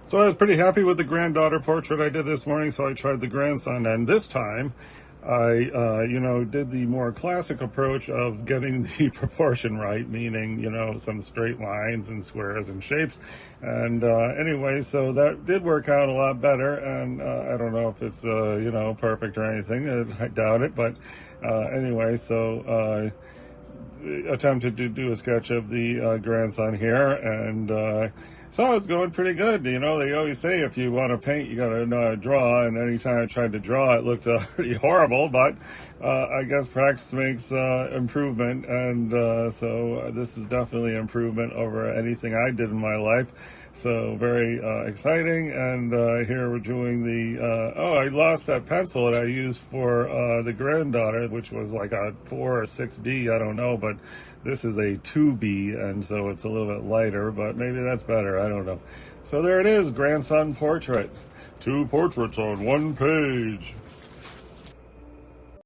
So I was pretty happy with the granddaughter portrait I did this morning, so I tried the grandson, and this time I, did the more classic approach of getting the proportion right, meaning, some straight lines and squares and shapes. And anyway, so that did work out a lot better, and I don't know if it's, perfect or anything. I doubt it, but anyway, so attempted to do a sketch of the grandson here, and so it's going pretty good. They always say if you want to paint, you got to know how to draw, and anytime I tried to draw, it looked pretty horrible, but I guess practice makes improvement, and so this is definitely improvement over anything I did in my life. So very exciting, and here we're doing the, I lost that pencil that I used for the granddaughter, which was like a 4 or 6B, I don't know, but this is a 2B, and so it's a little bit lighter, but maybe that's better, I don't know. So there it is, grandson portrait. 2 portraits on 1 page.